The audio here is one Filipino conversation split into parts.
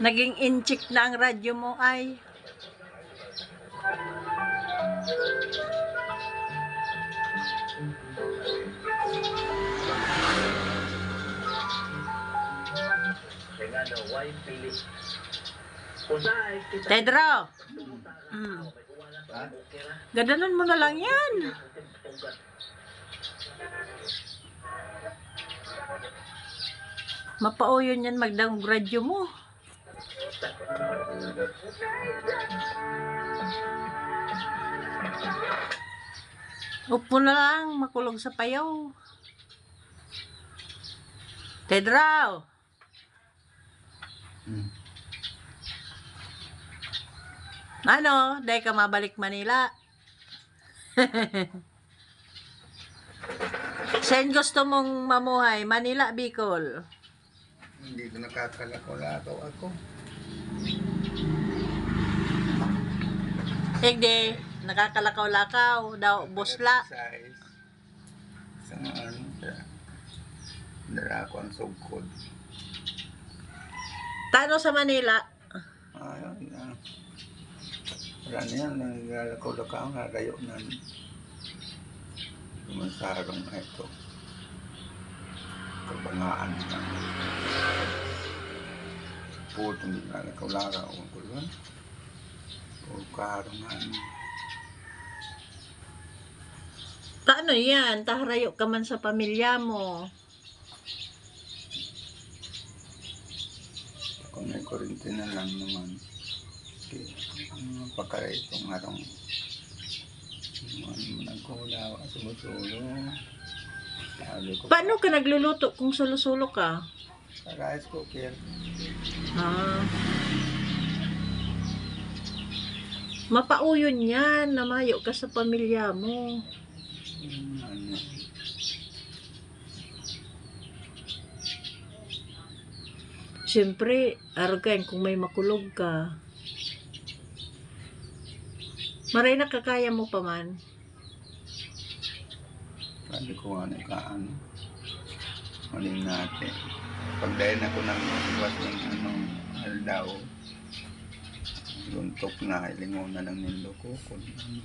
Naging inchik na ang radyo mo ay. Pedro. Gadanon mo na lang yan. Mapauyon yan magdang radyo mo. Upo na lang, makulog sa payaw. Pedro! Ano? Dahil ka mabalik Manila. Saan gusto mong mamuhay? Manila, Bicol? Hindi ko nakakalakaw ako. Hindi. Nakakalakaw-lakaw daw, busla. Size. Sa ano siya. Dara ko ang sugkod. Tano sa Manila? Ayun na. Wala niya, naglalakaw-lakaw nga kayo na lumasarang na ito. Kabangaan na. Putong naglalakaw-lakaw ang kulon. O kaharangan. Paano yan? Taharayo ka man sa pamilya mo. Kung may kurente na lang naman. Okay. Pagka itong harong nagkulawa sa musulo. Paano ka nagluluto kung sulo-sulo ka? Sa rice cooker. Mapauyon yan. Namayo ka sa pamilya mo. Ano. Siyempre, argan kung may makulog ka. Maray nakakaya mo pa man. Sabi ko ano kaan. Maling natin. Pag dahil ako nang iwas ng aldaw. Luntok na. Ilingon na lang nilo ko. Kung ano.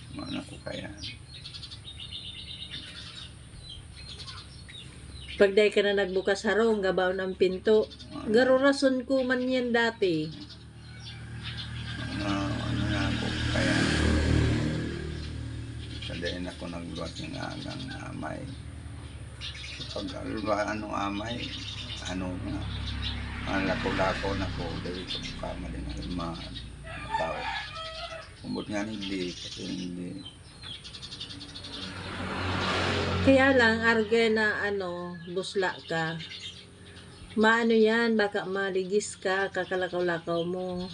Mana ko kaya. Pag dahil ka na nagbukas harong, gabaw ng pinto. Garo rason ko man yan dati. Ano na ako kaya. Dahil ako nagluwas ng agang amay. Pag ano amay, ano nga. Ang lako-lako na ko. Dahil ito kamali na mga tao. Kumbot nga hindi, kasi hindi. Kaya lang, arga na busla ka. Maano yan, baka maligis ka, kakalakaw-lakaw mo.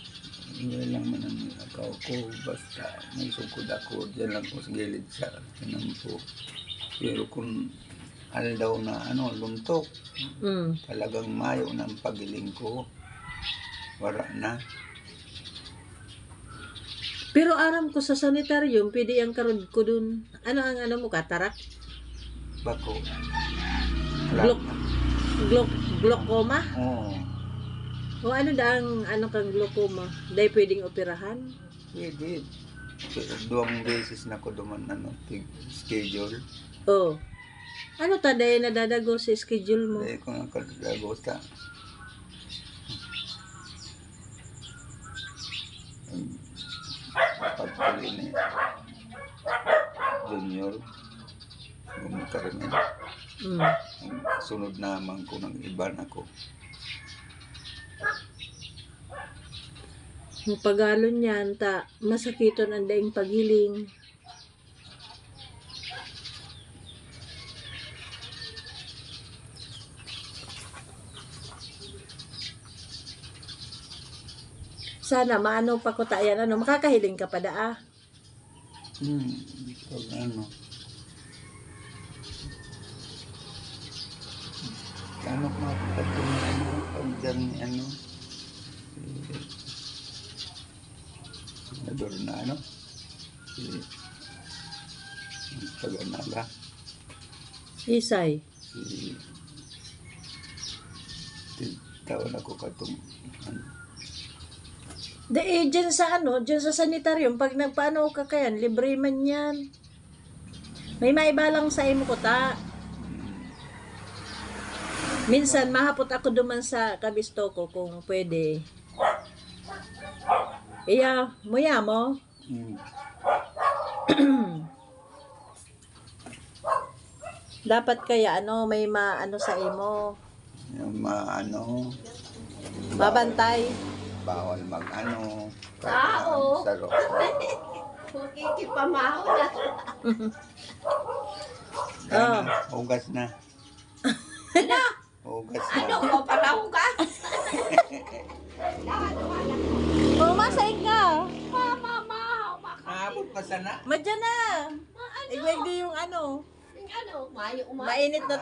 Hindi lang man ang nakaw ko, basta may sukod ako, dyan lang ko sa gilid sa tinampo. Pero kung daw na luntok, talagang mayo ng pagiling ko, wala na. Pero aram ko sa sanitarium, pwede ang karod ko dun. Ano ang mo, katarak? Bako. Glaucoma? Oo. O ano daang kang glaucoma? Dahil pwedeng operahan? Pwede. Pero 2 beses na ko duman schedule. Oh. Ano ta dahil nadadago sa schedule mo? Dahil ko nga kadagagosta. Pagpuli ni Junior Gumikarimen. Sunod naman ko ng iban ako. Yung pagalon yan, masakiton ang daing paghiling. Sana maano pa ko tayan, makakahiling ka pa daa. Pag ano makakatulong pag dyan ni senador na si taga-Naga. Isay. Si taon ako katong ano. Dyan sa dyan sa sanitarium, pag nagpaano ka kayan, libre man yan. May maibalang sa imo ko ta. Minsan, mahapot ako duman sa kabisto ko kung pwede. Iya, muya mo. Mm. Dapat kaya may maano sa imo. Yung Babantay. bawal mag-ano, Tao. sa rock. Kikipamaho na. Oh. Hugas na. Hugas na. Ano ko pala hugas? Pumasay ka. Mama, Nakapot pa sana. Madyan na. Igwag di yung Ano, mayo mainit na